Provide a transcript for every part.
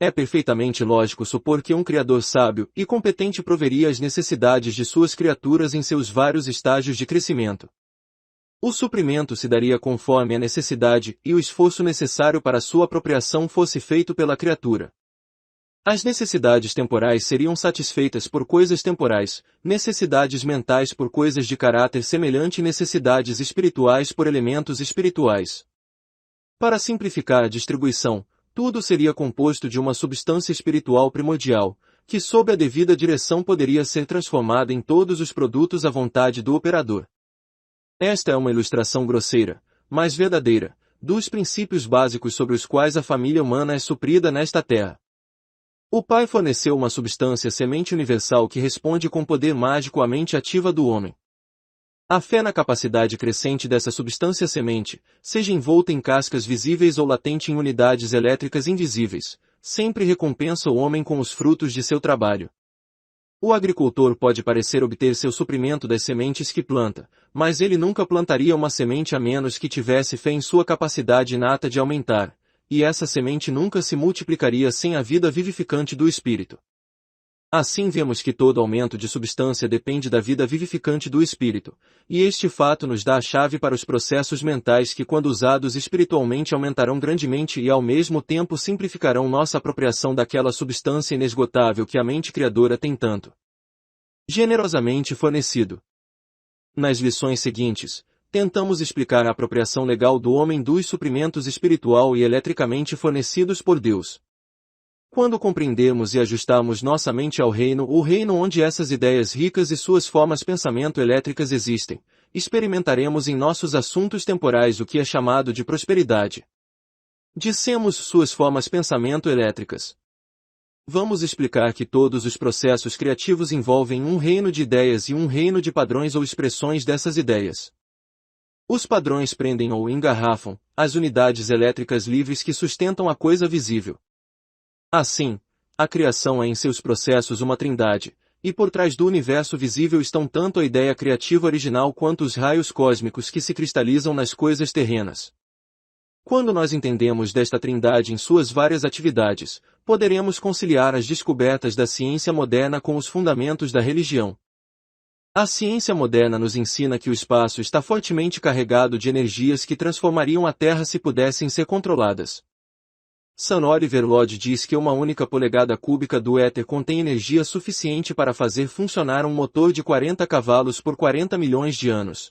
É perfeitamente lógico supor que um Criador sábio e competente proveria as necessidades de suas criaturas em seus vários estágios de crescimento. O suprimento se daria conforme a necessidade e o esforço necessário para sua apropriação fosse feito pela criatura. As necessidades temporais seriam satisfeitas por coisas temporais, necessidades mentais por coisas de caráter semelhante e necessidades espirituais por elementos espirituais. Para simplificar a distribuição, tudo seria composto de uma substância espiritual primordial, que sob a devida direção poderia ser transformada em todos os produtos à vontade do operador. Esta é uma ilustração grosseira, mas verdadeira, dos princípios básicos sobre os quais a família humana é suprida nesta terra. O Pai forneceu uma substância semente universal que responde com poder mágico à mente ativa do homem. A fé na capacidade crescente dessa substância semente, seja envolta em cascas visíveis ou latente em unidades elétricas invisíveis, sempre recompensa o homem com os frutos de seu trabalho. O agricultor pode parecer obter seu suprimento das sementes que planta, mas ele nunca plantaria uma semente a menos que tivesse fé em sua capacidade inata de aumentar, e essa semente nunca se multiplicaria sem a vida vivificante do Espírito. Assim vemos que todo aumento de substância depende da vida vivificante do Espírito, e este fato nos dá a chave para os processos mentais que, quando usados espiritualmente, aumentarão grandemente e ao mesmo tempo simplificarão nossa apropriação daquela substância inesgotável que a mente criadora tem tanto generosamente fornecido. Nas lições seguintes, tentamos explicar a apropriação legal do homem dos suprimentos espiritual e eletricamente fornecidos por Deus. Quando compreendermos e ajustarmos nossa mente ao reino, o reino onde essas ideias ricas e suas formas pensamento elétricas existem, experimentaremos em nossos assuntos temporais o que é chamado de prosperidade. Dissemos suas formas pensamento elétricas. Vamos explicar que todos os processos criativos envolvem um reino de ideias e um reino de padrões ou expressões dessas ideias. Os padrões prendem ou engarrafam as unidades elétricas livres que sustentam a coisa visível. Assim, a criação é em seus processos uma trindade, e por trás do universo visível estão tanto a ideia criativa original quanto os raios cósmicos que se cristalizam nas coisas terrenas. Quando nós entendemos desta trindade em suas várias atividades, poderemos conciliar as descobertas da ciência moderna com os fundamentos da religião. A ciência moderna nos ensina que o espaço está fortemente carregado de energias que transformariam a Terra se pudessem ser controladas. Sir Oliver Lodge diz que uma única polegada cúbica do éter contém energia suficiente para fazer funcionar um motor de 40 cavalos por 40 milhões de anos.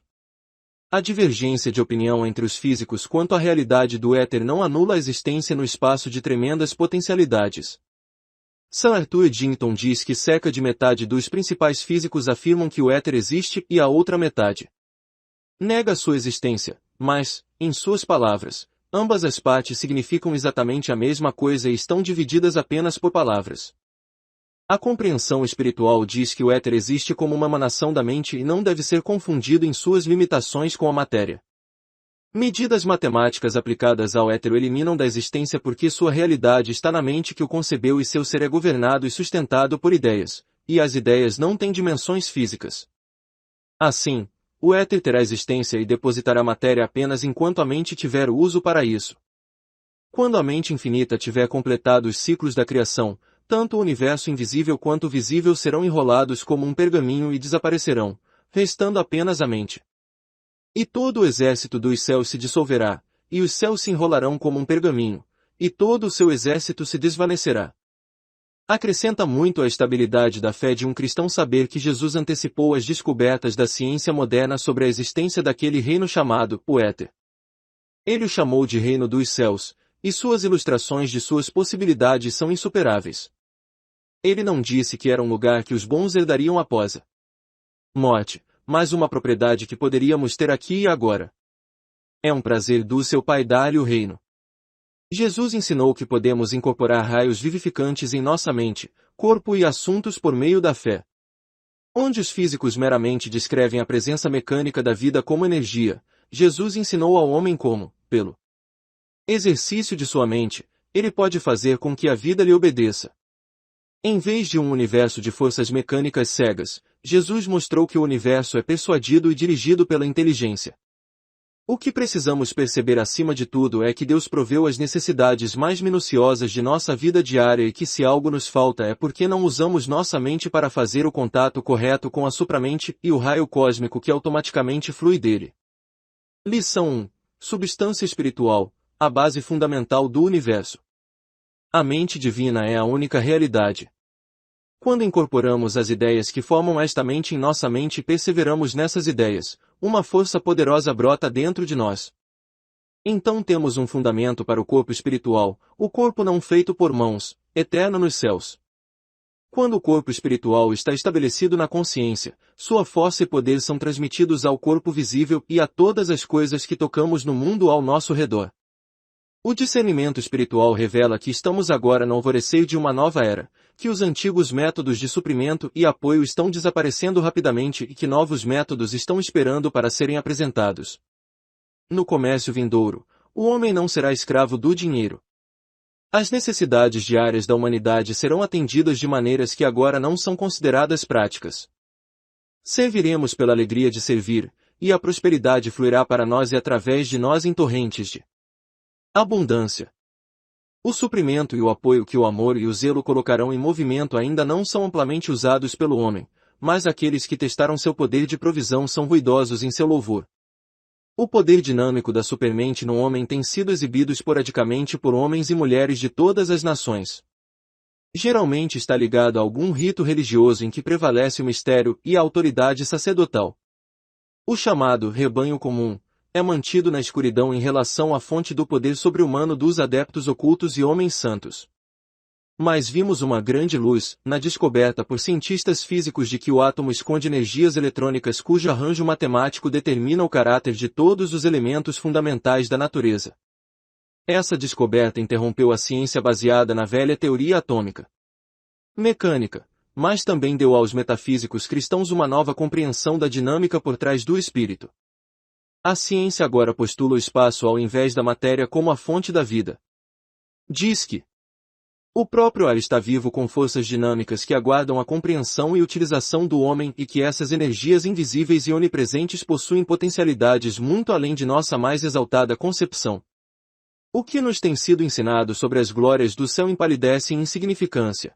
A divergência de opinião entre os físicos quanto à realidade do éter não anula a existência no espaço de tremendas potencialidades. Sir Arthur Eddington diz que cerca de metade dos principais físicos afirmam que o éter existe e a outra metade nega sua existência, mas, em suas palavras, ambas as partes significam exatamente a mesma coisa e estão divididas apenas por palavras. A compreensão espiritual diz que o éter existe como uma emanação da mente e não deve ser confundido em suas limitações com a matéria. Medidas matemáticas aplicadas ao éter o eliminam da existência porque sua realidade está na mente que o concebeu e seu ser é governado e sustentado por ideias, e as ideias não têm dimensões físicas. Assim, o éter terá existência e depositará matéria apenas enquanto a mente tiver o uso para isso. Quando a mente infinita tiver completado os ciclos da criação, tanto o universo invisível quanto o visível serão enrolados como um pergaminho e desaparecerão, restando apenas a mente. E todo o exército dos céus se dissolverá, e os céus se enrolarão como um pergaminho, e todo o seu exército se desvanecerá. Acrescenta muito à estabilidade da fé de um cristão saber que Jesus antecipou as descobertas da ciência moderna sobre a existência daquele reino chamado o éter. Ele o chamou de reino dos céus, e suas ilustrações de suas possibilidades são insuperáveis. Ele não disse que era um lugar que os bons herdariam após a morte, mas uma propriedade que poderíamos ter aqui e agora. É um prazer do seu Pai dar-lhe o reino. Jesus ensinou que podemos incorporar raios vivificantes em nossa mente, corpo e assuntos por meio da fé. Onde os físicos meramente descrevem a presença mecânica da vida como energia, Jesus ensinou ao homem como, pelo exercício de sua mente, ele pode fazer com que a vida lhe obedeça. Em vez de um universo de forças mecânicas cegas, Jesus mostrou que o universo é persuadido e dirigido pela inteligência. O que precisamos perceber acima de tudo é que Deus proveu as necessidades mais minuciosas de nossa vida diária e que se algo nos falta é porque não usamos nossa mente para fazer o contato correto com a supramente e o raio cósmico que automaticamente flui dele. Lição 1. Substância espiritual, a base fundamental do universo. A mente divina é a única realidade. Quando incorporamos as ideias que formam esta mente em nossa mente e perseveramos nessas ideias, uma força poderosa brota dentro de nós. Então temos um fundamento para o corpo espiritual, o corpo não feito por mãos, eterno nos céus. Quando o corpo espiritual está estabelecido na consciência, sua força e poder são transmitidos ao corpo visível e a todas as coisas que tocamos no mundo ao nosso redor. O discernimento espiritual revela que estamos agora no alvorecer de uma nova era, que os antigos métodos de suprimento e apoio estão desaparecendo rapidamente e que novos métodos estão esperando para serem apresentados. No comércio vindouro, o homem não será escravo do dinheiro. As necessidades diárias da humanidade serão atendidas de maneiras que agora não são consideradas práticas. Serviremos pela alegria de servir, e a prosperidade fluirá para nós e através de nós em torrentes de abundância. O suprimento e o apoio que o amor e o zelo colocarão em movimento ainda não são amplamente usados pelo homem, mas aqueles que testaram seu poder de provisão são ruidosos em seu louvor. O poder dinâmico da supermente no homem tem sido exibido esporadicamente por homens e mulheres de todas as nações. Geralmente está ligado a algum rito religioso em que prevalece o mistério e a autoridade sacerdotal. O chamado rebanho comum é mantido na escuridão em relação à fonte do poder sobre-humano dos adeptos ocultos e homens santos. Mas vimos uma grande luz, na descoberta por cientistas físicos de que o átomo esconde energias eletrônicas cujo arranjo matemático determina o caráter de todos os elementos fundamentais da natureza. Essa descoberta interrompeu a ciência baseada na velha teoria atômica mecânica, mas também deu aos metafísicos cristãos uma nova compreensão da dinâmica por trás do espírito. A ciência agora postula o espaço ao invés da matéria como a fonte da vida. Diz que o próprio ar está vivo com forças dinâmicas que aguardam a compreensão e utilização do homem e que essas energias invisíveis e onipresentes possuem potencialidades muito além de nossa mais exaltada concepção. O que nos tem sido ensinado sobre as glórias do céu empalidece em insignificância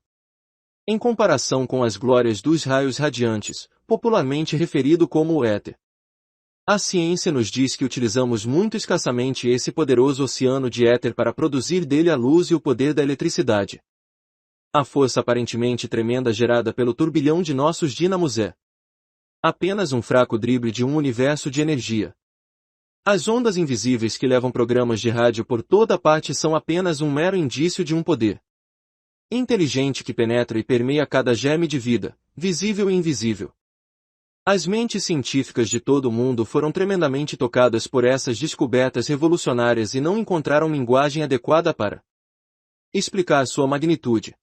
em comparação com as glórias dos raios radiantes, popularmente referido como o éter. A ciência nos diz que utilizamos muito escassamente esse poderoso oceano de éter para produzir dele a luz e o poder da eletricidade. A força aparentemente tremenda gerada pelo turbilhão de nossos dínamos é apenas um fraco drible de um universo de energia. As ondas invisíveis que levam programas de rádio por toda parte são apenas um mero indício de um poder inteligente que penetra e permeia cada germe de vida, visível e invisível. As mentes científicas de todo o mundo foram tremendamente tocadas por essas descobertas revolucionárias e não encontraram linguagem adequada para explicar sua magnitude.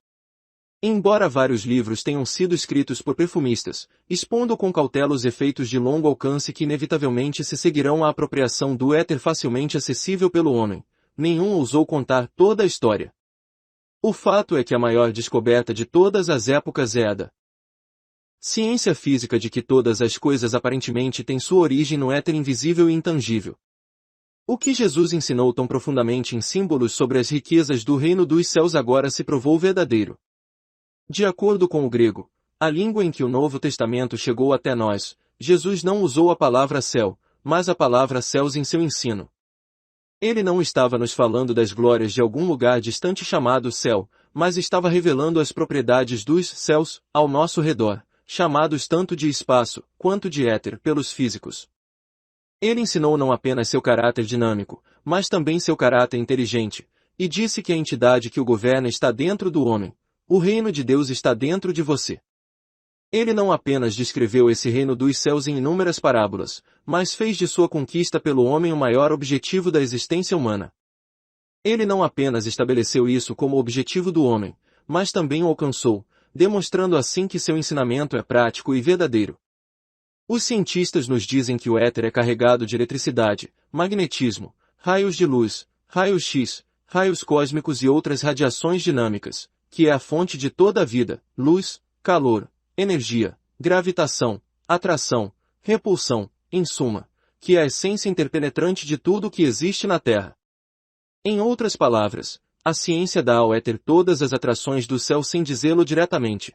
Embora vários livros tenham sido escritos por perfumistas, expondo com cautela os efeitos de longo alcance que inevitavelmente se seguirão à apropriação do éter facilmente acessível pelo homem, nenhum ousou contar toda a história. O fato é que a maior descoberta de todas as épocas é a da ciência física de que todas as coisas aparentemente têm sua origem no éter invisível e intangível. O que Jesus ensinou tão profundamente em símbolos sobre as riquezas do reino dos céus agora se provou verdadeiro. De acordo com o grego, a língua em que o Novo Testamento chegou até nós, Jesus não usou a palavra céu, mas a palavra céus em seu ensino. Ele não estava nos falando das glórias de algum lugar distante chamado céu, mas estava revelando as propriedades dos céus ao nosso redor, chamados tanto de espaço, quanto de éter pelos físicos. Ele ensinou não apenas seu caráter dinâmico, mas também seu caráter inteligente, e disse que a entidade que o governa está dentro do homem, o reino de Deus está dentro de você. Ele não apenas descreveu esse reino dos céus em inúmeras parábolas, mas fez de sua conquista pelo homem o maior objetivo da existência humana. Ele não apenas estabeleceu isso como objetivo do homem, mas também o alcançou, demonstrando assim que seu ensinamento é prático e verdadeiro. Os cientistas nos dizem que o éter é carregado de eletricidade, magnetismo, raios de luz, raios X, raios cósmicos e outras radiações dinâmicas, que é a fonte de toda a vida, luz, calor, energia, gravitação, atração, repulsão, em suma, que é a essência interpenetrante de tudo o que existe na Terra. Em outras palavras, a ciência dá ao éter todas as atrações do céu sem dizê-lo diretamente.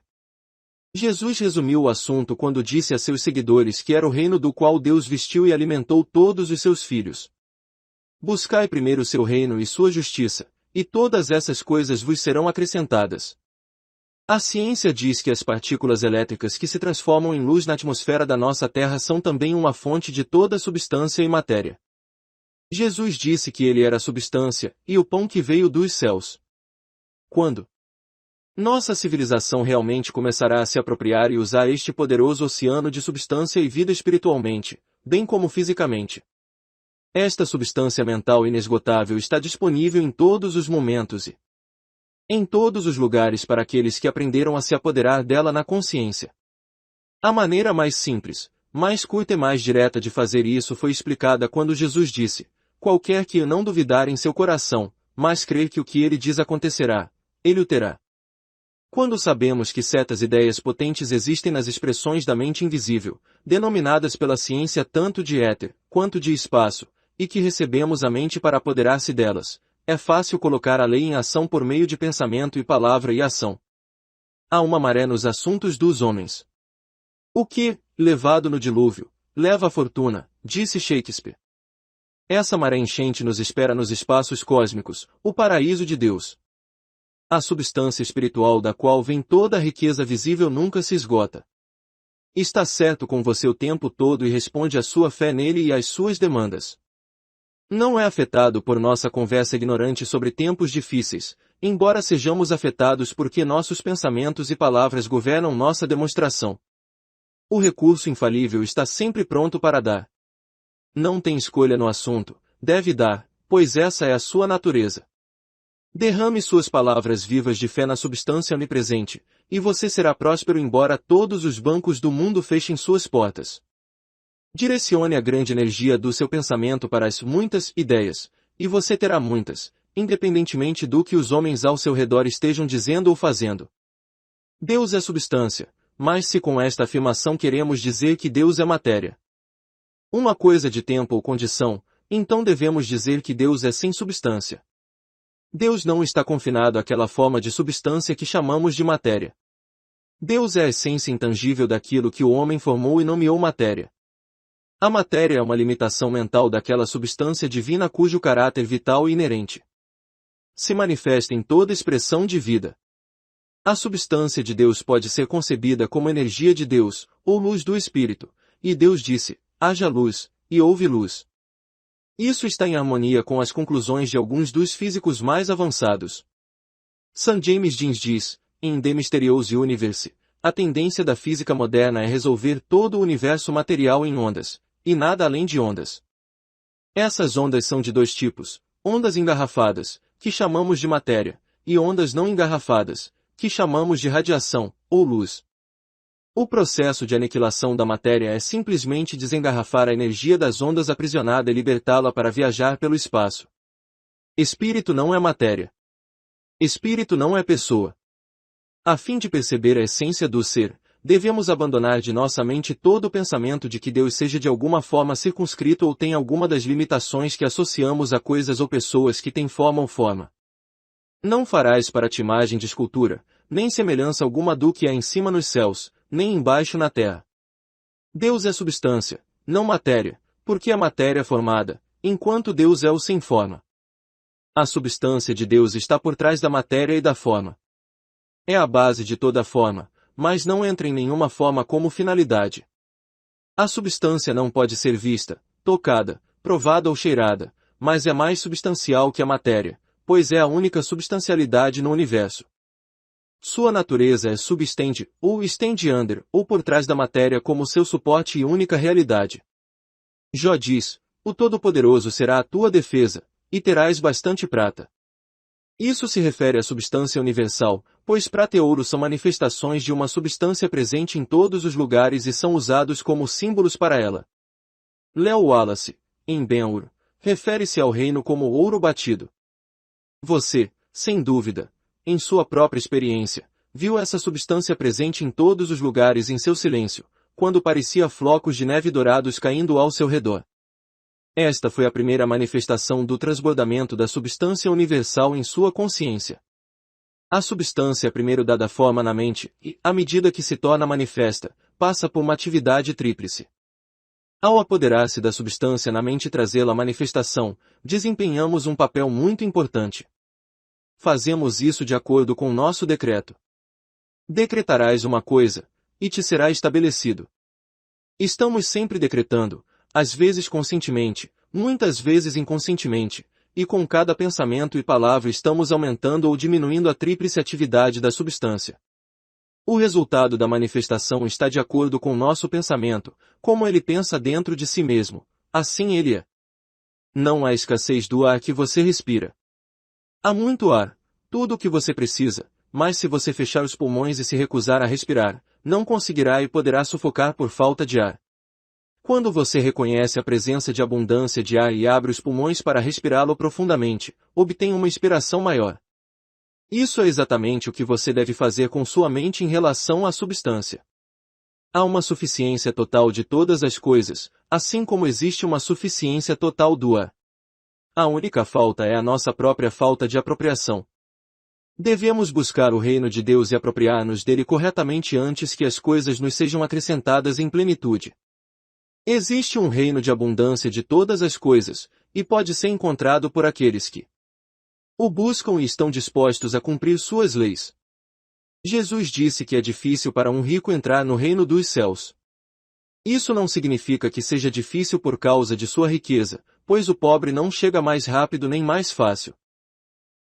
Jesus resumiu o assunto quando disse a seus seguidores que era o reino do qual Deus vestiu e alimentou todos os seus filhos. Buscai primeiro o seu reino e sua justiça, e todas essas coisas vos serão acrescentadas. A ciência diz que as partículas elétricas que se transformam em luz na atmosfera da nossa Terra são também uma fonte de toda substância e matéria. Jesus disse que ele era a substância, e o pão que veio dos céus. Quando nossa civilização realmente começará a se apropriar e usar este poderoso oceano de substância e vida espiritualmente, bem como fisicamente? Esta substância mental inesgotável está disponível em todos os momentos e em todos os lugares para aqueles que aprenderam a se apoderar dela na consciência. A maneira mais simples, mais curta e mais direta de fazer isso foi explicada quando Jesus disse: qualquer que não duvidar em seu coração, mas crer que o que ele diz acontecerá, ele o terá. Quando sabemos que certas ideias potentes existem nas expressões da mente invisível, denominadas pela ciência tanto de éter, quanto de espaço, e que recebemos a mente para apoderar-se delas, é fácil colocar a lei em ação por meio de pensamento e palavra e ação. Há uma maré nos assuntos dos homens. O que, levado no dilúvio, leva a fortuna, disse Shakespeare. Essa maré enchente nos espera nos espaços cósmicos, o paraíso de Deus. A substância espiritual da qual vem toda a riqueza visível nunca se esgota. Está certo com você o tempo todo e responde à sua fé nele e às suas demandas. Não é afetado por nossa conversa ignorante sobre tempos difíceis, embora sejamos afetados porque nossos pensamentos e palavras governam nossa demonstração. O recurso infalível está sempre pronto para dar. Não tem escolha no assunto, deve dar, pois essa é a sua natureza. Derrame suas palavras vivas de fé na substância onipresente, e você será próspero embora todos os bancos do mundo fechem suas portas. Direcione a grande energia do seu pensamento para as muitas ideias, e você terá muitas, independentemente do que os homens ao seu redor estejam dizendo ou fazendo. Deus é substância, mas se com esta afirmação queremos dizer que Deus é matéria, uma coisa de tempo ou condição, então devemos dizer que Deus é sem substância. Deus não está confinado àquela forma de substância que chamamos de matéria. Deus é a essência intangível daquilo que o homem formou e nomeou matéria. A matéria é uma limitação mental daquela substância divina cujo caráter vital e inerente se manifesta em toda expressão de vida. A substância de Deus pode ser concebida como energia de Deus, ou luz do Espírito, e Deus disse: haja luz, e houve luz. Isso está em harmonia com as conclusões de alguns dos físicos mais avançados. St. James Jeans diz, em The Mysterious Universe, a tendência da física moderna é resolver todo o universo material em ondas, e nada além de ondas. Essas ondas são de dois tipos: ondas engarrafadas, que chamamos de matéria, e ondas não engarrafadas, que chamamos de radiação, ou luz. O processo de aniquilação da matéria é simplesmente desengarrafar a energia das ondas aprisionada e libertá-la para viajar pelo espaço. Espírito não é matéria. Espírito não é pessoa. A fim de perceber a essência do ser, devemos abandonar de nossa mente todo o pensamento de que Deus seja de alguma forma circunscrito ou tem alguma das limitações que associamos a coisas ou pessoas que têm forma ou forma. Não farás para ti imagem de escultura, nem semelhança alguma do que há em cima nos céus, nem embaixo na terra. Deus é substância, não matéria, porque a matéria é formada, enquanto Deus é o sem forma. A substância de Deus está por trás da matéria e da forma. É a base de toda a forma, mas não entra em nenhuma forma como finalidade. A substância não pode ser vista, tocada, provada ou cheirada, mas é mais substancial que a matéria, pois é a única substancialidade no universo. Sua natureza é substende, ou stand under, ou por trás da matéria como seu suporte e única realidade. Jó diz: o Todo-Poderoso será a tua defesa, e terás bastante prata. Isso se refere à substância universal, pois prata e ouro são manifestações de uma substância presente em todos os lugares e são usados como símbolos para ela. Leo Wallace, em Ben-Hur, refere-se ao reino como ouro batido. Você, sem dúvida, em sua própria experiência, viu essa substância presente em todos os lugares em seu silêncio, quando parecia flocos de neve dourados caindo ao seu redor. Esta foi a primeira manifestação do transbordamento da substância universal em sua consciência. A substância é primeiro dada forma na mente e, à medida que se torna manifesta, passa por uma atividade tríplice. Ao apoderar-se da substância na mente e trazê-la à manifestação, desempenhamos um papel muito importante. Fazemos isso de acordo com o nosso decreto. Decretarás uma coisa, e te será estabelecido. Estamos sempre decretando, às vezes conscientemente, muitas vezes inconscientemente, e com cada pensamento e palavra estamos aumentando ou diminuindo a tríplice atividade da substância. O resultado da manifestação está de acordo com o nosso pensamento, como ele pensa dentro de si mesmo, assim ele é. Não há escassez do ar que você respira. Há muito ar, tudo o que você precisa, mas se você fechar os pulmões e se recusar a respirar, não conseguirá e poderá sufocar por falta de ar. Quando você reconhece a presença de abundância de ar e abre os pulmões para respirá-lo profundamente, obtém uma inspiração maior. Isso é exatamente o que você deve fazer com sua mente em relação à substância. Há uma suficiência total de todas as coisas, assim como existe uma suficiência total do ar. A única falta é a nossa própria falta de apropriação. Devemos buscar o reino de Deus e apropriar-nos dele corretamente antes que as coisas nos sejam acrescentadas em plenitude. Existe um reino de abundância de todas as coisas, e pode ser encontrado por aqueles que o buscam e estão dispostos a cumprir suas leis. Jesus disse que é difícil para um rico entrar no reino dos céus. Isso não significa que seja difícil por causa de sua riqueza, pois o pobre não chega mais rápido nem mais fácil.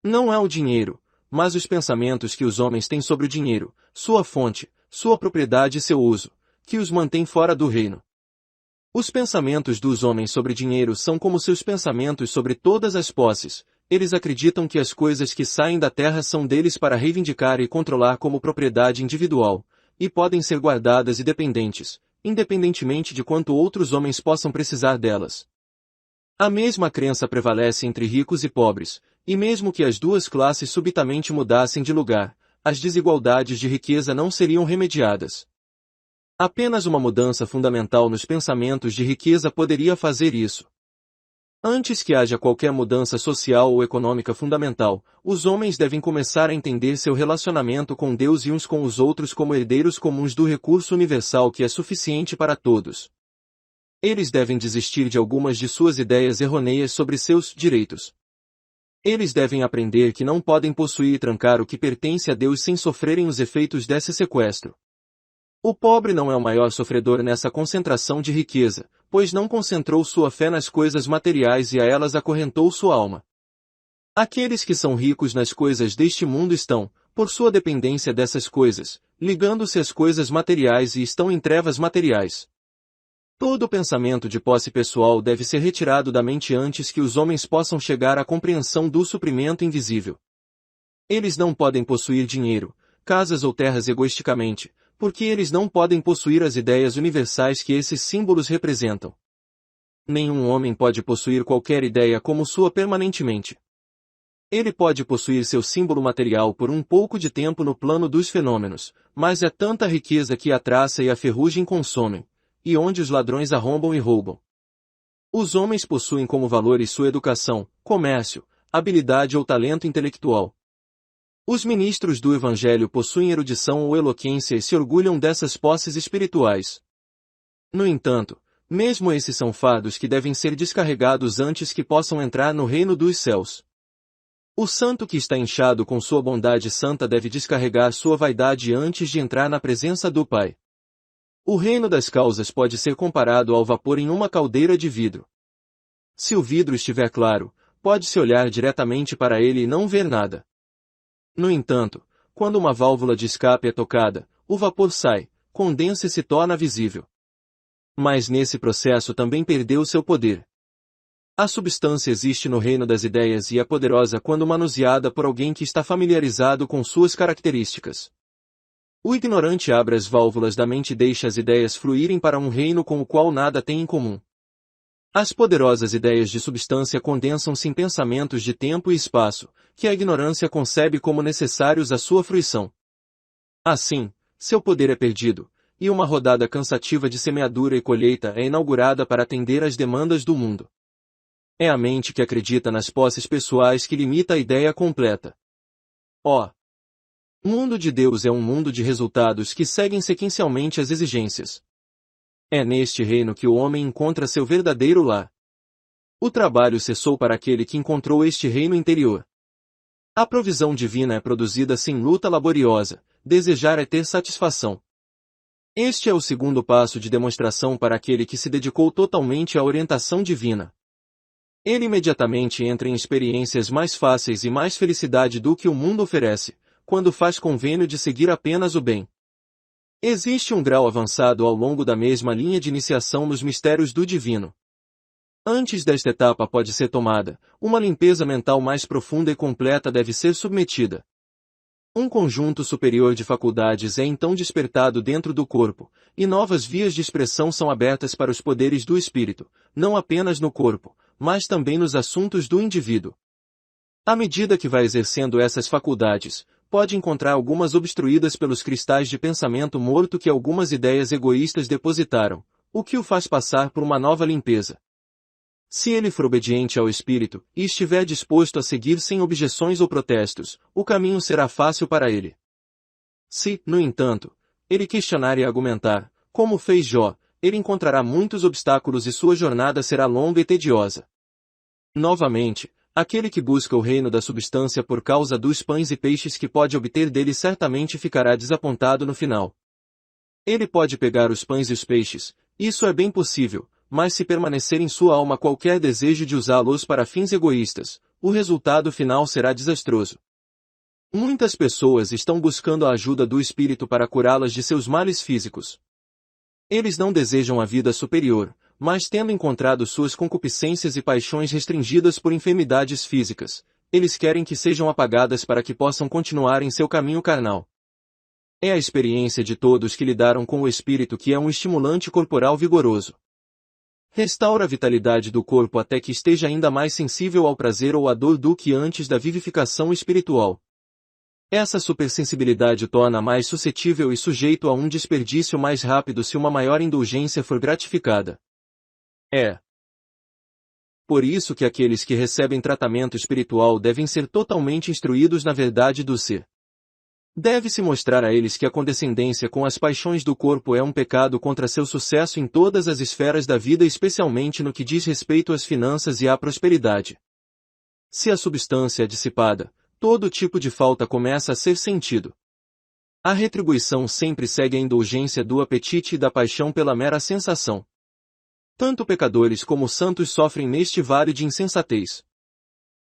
Não é o dinheiro, mas os pensamentos que os homens têm sobre o dinheiro, sua fonte, sua propriedade e seu uso, que os mantém fora do reino. Os pensamentos dos homens sobre dinheiro são como seus pensamentos sobre todas as posses. Eles acreditam que as coisas que saem da terra são deles para reivindicar e controlar como propriedade individual, e podem ser guardadas e dependentes, independentemente de quanto outros homens possam precisar delas. A mesma crença prevalece entre ricos e pobres, e mesmo que as duas classes subitamente mudassem de lugar, as desigualdades de riqueza não seriam remediadas. Apenas uma mudança fundamental nos pensamentos de riqueza poderia fazer isso. Antes que haja qualquer mudança social ou econômica fundamental, os homens devem começar a entender seu relacionamento com Deus e uns com os outros como herdeiros comuns do recurso universal que é suficiente para todos. Eles devem desistir de algumas de suas ideias errôneas sobre seus direitos. Eles devem aprender que não podem possuir e trancar o que pertence a Deus sem sofrerem os efeitos desse sequestro. O pobre não é o maior sofredor nessa concentração de riqueza, pois não concentrou sua fé nas coisas materiais e a elas acorrentou sua alma. Aqueles que são ricos nas coisas deste mundo estão, por sua dependência dessas coisas, ligando-se às coisas materiais e estão em trevas materiais. Todo pensamento de posse pessoal deve ser retirado da mente antes que os homens possam chegar à compreensão do suprimento invisível. Eles não podem possuir dinheiro, casas ou terras egoisticamente, porque eles não podem possuir as ideias universais que esses símbolos representam. Nenhum homem pode possuir qualquer ideia como sua permanentemente. Ele pode possuir seu símbolo material por um pouco de tempo no plano dos fenômenos, mas é tanta riqueza que a traça e a ferrugem consomem, e onde os ladrões arrombam e roubam. Os homens possuem como valores sua educação, comércio, habilidade ou talento intelectual. Os ministros do Evangelho possuem erudição ou eloquência e se orgulham dessas posses espirituais. No entanto, mesmo esses são fardos que devem ser descarregados antes que possam entrar no reino dos céus. O santo que está inchado com sua bondade santa deve descarregar sua vaidade antes de entrar na presença do Pai. O reino das causas pode ser comparado ao vapor em uma caldeira de vidro. Se o vidro estiver claro, pode-se olhar diretamente para ele e não ver nada. No entanto, quando uma válvula de escape é tocada, o vapor sai, condensa e se torna visível. Mas nesse processo também perdeu seu poder. A substância existe no reino das ideias e é poderosa quando manuseada por alguém que está familiarizado com suas características. O ignorante abre as válvulas da mente e deixa as ideias fluírem para um reino com o qual nada tem em comum. As poderosas ideias de substância condensam-se em pensamentos de tempo e espaço, que a ignorância concebe como necessários à sua fruição. Assim, seu poder é perdido, e uma rodada cansativa de semeadura e colheita é inaugurada para atender às demandas do mundo. É a mente que acredita nas posses pessoais que limita a ideia completa. O mundo de Deus é um mundo de resultados que seguem sequencialmente as exigências. É neste reino que o homem encontra seu verdadeiro lar. O trabalho cessou para aquele que encontrou este reino interior. A provisão divina é produzida sem luta laboriosa, desejar é ter satisfação. Este é o segundo passo de demonstração para aquele que se dedicou totalmente à orientação divina. Ele imediatamente entra em experiências mais fáceis e mais felicidade do que o mundo oferece, quando faz convênio de seguir apenas o bem. Existe um grau avançado ao longo da mesma linha de iniciação nos mistérios do divino. Antes desta etapa pode ser tomada, uma limpeza mental mais profunda e completa deve ser submetida. Um conjunto superior de faculdades é então despertado dentro do corpo, e novas vias de expressão são abertas para os poderes do espírito, não apenas no corpo, mas também nos assuntos do indivíduo. À medida que vai exercendo essas faculdades, pode encontrar algumas obstruídas pelos cristais de pensamento morto que algumas ideias egoístas depositaram, o que o faz passar por uma nova limpeza. Se ele for obediente ao Espírito, e estiver disposto a seguir sem objeções ou protestos, o caminho será fácil para ele. Se, no entanto, ele questionar e argumentar, como fez Jó, ele encontrará muitos obstáculos e sua jornada será longa e tediosa. Novamente, aquele que busca o reino da substância por causa dos pães e peixes que pode obter dele certamente ficará desapontado no final. Ele pode pegar os pães e os peixes, isso é bem possível, mas se permanecer em sua alma qualquer desejo de usá-los para fins egoístas, o resultado final será desastroso. Muitas pessoas estão buscando a ajuda do Espírito para curá-las de seus males físicos. Eles não desejam a vida superior, mas tendo encontrado suas concupiscências e paixões restringidas por enfermidades físicas, eles querem que sejam apagadas para que possam continuar em seu caminho carnal. É a experiência de todos que lidaram com o Espírito que é um estimulante corporal vigoroso. Restaura a vitalidade do corpo até que esteja ainda mais sensível ao prazer ou à dor do que antes da vivificação espiritual. Essa supersensibilidade o torna mais suscetível e sujeito a um desperdício mais rápido se uma maior indulgência for gratificada. É por isso que aqueles que recebem tratamento espiritual devem ser totalmente instruídos na verdade do ser. Deve-se mostrar a eles que a condescendência com as paixões do corpo é um pecado contra seu sucesso em todas as esferas da vida, especialmente no que diz respeito às finanças e à prosperidade. Se a substância é dissipada, todo tipo de falta começa a ser sentido. A retribuição sempre segue a indulgência do apetite e da paixão pela mera sensação. Tanto pecadores como santos sofrem neste vale de insensatez.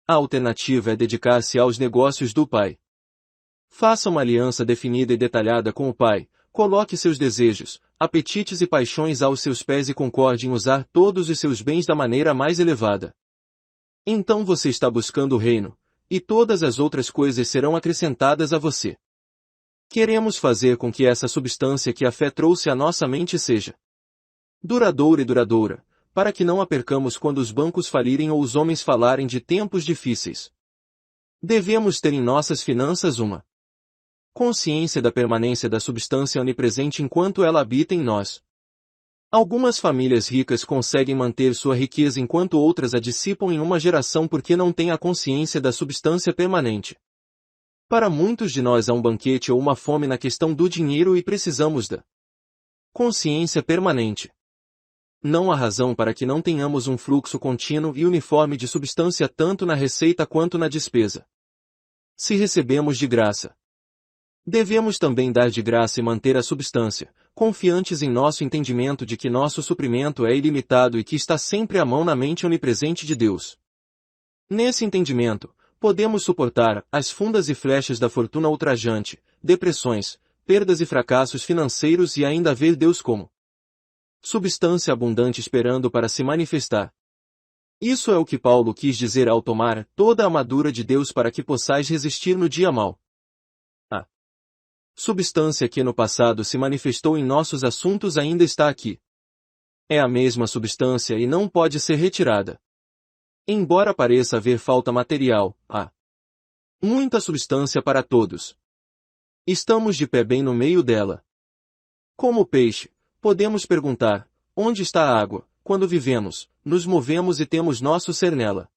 A alternativa é dedicar-se aos negócios do Pai. Faça uma aliança definida e detalhada com o Pai, coloque seus desejos, apetites e paixões aos seus pés e concorde em usar todos os seus bens da maneira mais elevada. Então você está buscando o reino, e todas as outras coisas serão acrescentadas a você. Queremos fazer com que essa substância que a fé trouxe à nossa mente seja duradoura, para que não a percamos quando os bancos falirem ou os homens falarem de tempos difíceis. Devemos ter em nossas finanças uma consciência da permanência da substância onipresente enquanto ela habita em nós. Algumas famílias ricas conseguem manter sua riqueza enquanto outras a dissipam em uma geração porque não têm a consciência da substância permanente. Para muitos de nós há um banquete ou uma fome na questão do dinheiro e precisamos da consciência permanente. Não há razão para que não tenhamos um fluxo contínuo e uniforme de substância tanto na receita quanto na despesa. Se recebemos de graça, devemos também dar de graça e manter a substância, confiantes em nosso entendimento de que nosso suprimento é ilimitado e que está sempre à mão na mente onipresente de Deus. Nesse entendimento, podemos suportar as fundas e flechas da fortuna ultrajante, depressões, perdas e fracassos financeiros e ainda ver Deus como substância abundante esperando para se manifestar. Isso é o que Paulo quis dizer ao tomar toda a armadura de Deus para que possais resistir no dia mau. A substância que no passado se manifestou em nossos assuntos ainda está aqui. É a mesma substância e não pode ser retirada. Embora pareça haver falta material, há muita substância para todos. Estamos de pé bem no meio dela. Como peixe, podemos perguntar, onde está a água, quando vivemos, nos movemos e temos nosso ser nela.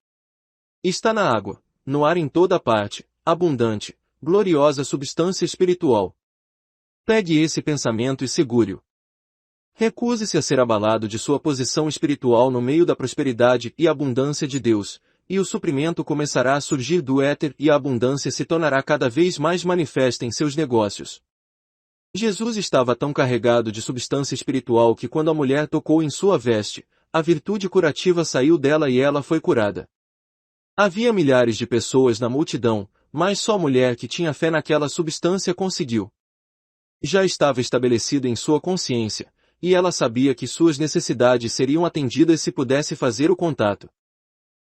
Está na água, no ar em toda parte, abundante, gloriosa substância espiritual. Pegue esse pensamento e segure-o. Recuse-se a ser abalado de sua posição espiritual no meio da prosperidade e abundância de Deus, e o suprimento começará a surgir do éter e a abundância se tornará cada vez mais manifesta em seus negócios. Jesus estava tão carregado de substância espiritual que quando a mulher tocou em sua veste, a virtude curativa saiu dela e ela foi curada. Havia milhares de pessoas na multidão, mas só a mulher que tinha fé naquela substância conseguiu. Já estava estabelecido em sua consciência, e ela sabia que suas necessidades seriam atendidas se pudesse fazer o contato.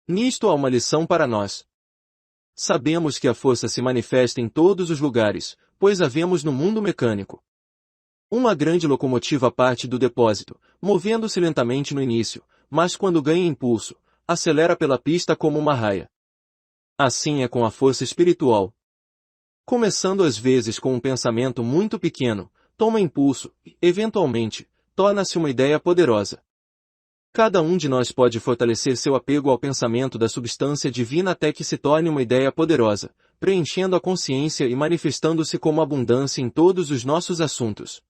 Nisto há uma lição para nós. Sabemos que a força se manifesta em todos os lugares, pois a vemos no mundo mecânico. Uma grande locomotiva parte do depósito, movendo-se lentamente no início, mas quando ganha impulso, acelera pela pista como uma raia. Assim é com a força espiritual. Começando às vezes com um pensamento muito pequeno, toma impulso e, eventualmente, torna-se uma ideia poderosa. Cada um de nós pode fortalecer seu apego ao pensamento da substância divina até que se torne uma ideia poderosa, preenchendo a consciência e manifestando-se como abundância em todos os nossos assuntos.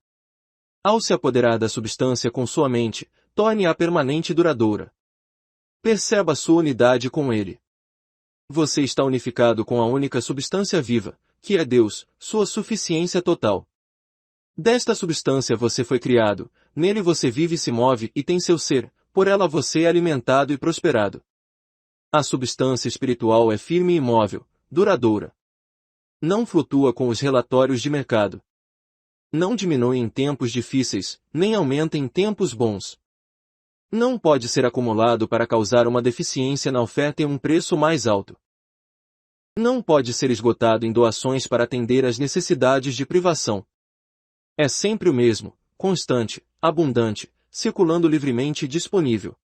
Ao se apoderar da substância com sua mente, torne-a permanente e duradoura. Perceba sua unidade com ele. Você está unificado com a única substância viva, que é Deus, sua suficiência total. Desta substância você foi criado, nele você vive e se move e tem seu ser, por ela você é alimentado e prosperado. A substância espiritual é firme e imóvel, duradoura. Não flutua com os relatórios de mercado. Não diminui em tempos difíceis, nem aumenta em tempos bons. Não pode ser acumulado para causar uma deficiência na oferta e um preço mais alto. Não pode ser esgotado em doações para atender às necessidades de privação. É sempre o mesmo, constante, abundante, circulando livremente e disponível.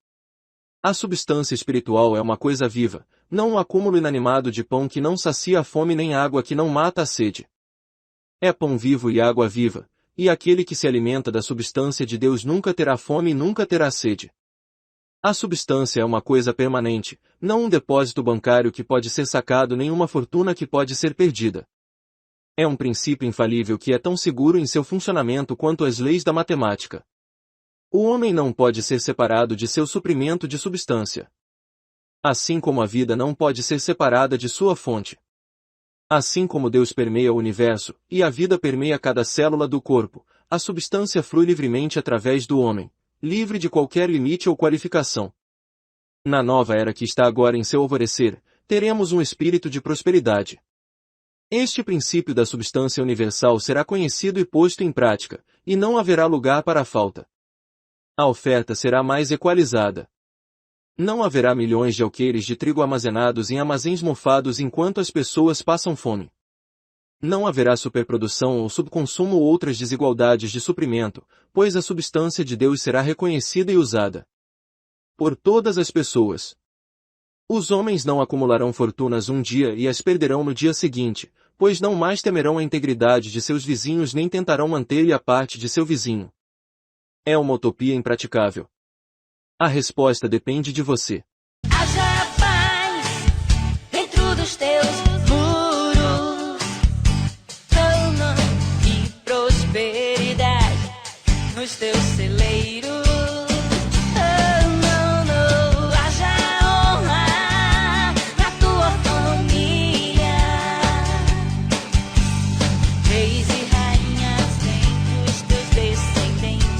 A substância espiritual é uma coisa viva, não um acúmulo inanimado de pão que não sacia a fome nem água que não mata a sede. É pão vivo e água viva, e aquele que se alimenta da substância de Deus nunca terá fome e nunca terá sede. A substância é uma coisa permanente, não um depósito bancário que pode ser sacado nem uma fortuna que pode ser perdida. É um princípio infalível que é tão seguro em seu funcionamento quanto as leis da matemática. O homem não pode ser separado de seu suprimento de substância. Assim como a vida não pode ser separada de sua fonte. Assim como Deus permeia o universo, e a vida permeia cada célula do corpo, a substância flui livremente através do homem, livre de qualquer limite ou qualificação. Na nova era que está agora em seu alvorecer, teremos um espírito de prosperidade. Este princípio da substância universal será conhecido e posto em prática, e não haverá lugar para a falta. A oferta será mais equalizada. Não haverá milhões de alqueires de trigo armazenados em armazéns mofados enquanto as pessoas passam fome. Não haverá superprodução ou subconsumo ou outras desigualdades de suprimento, pois a substância de Deus será reconhecida e usada por todas as pessoas. Os homens não acumularão fortunas um dia e as perderão no dia seguinte, pois não mais temerão a integridade de seus vizinhos nem tentarão manter-lhe a parte de seu vizinho. É uma utopia impraticável. A resposta depende de você. Haja paz dentro dos teus muros, e prosperidade nos teus celeiros. Haja honra na tua família, reis e rainhas entre os teus descendentes.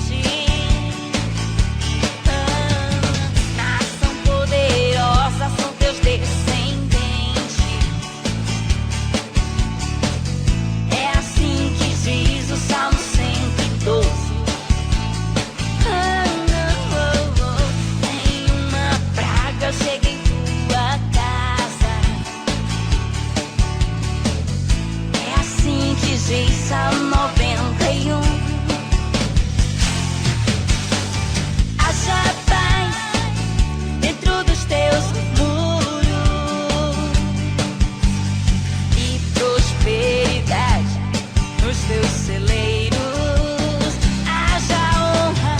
Nação poderosa são teus descendentes. É assim que diz o Salmo 112. Nenhuma praga chega em tua casa. É assim que diz Salmo 91. Haja paz dentro dos teus muros e prosperidade nos teus celeiros. Haja honra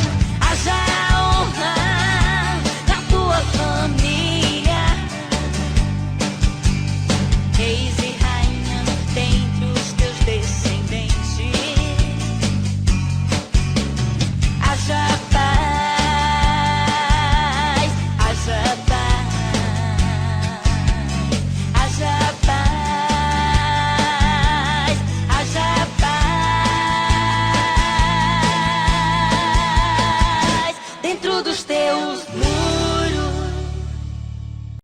dos teus.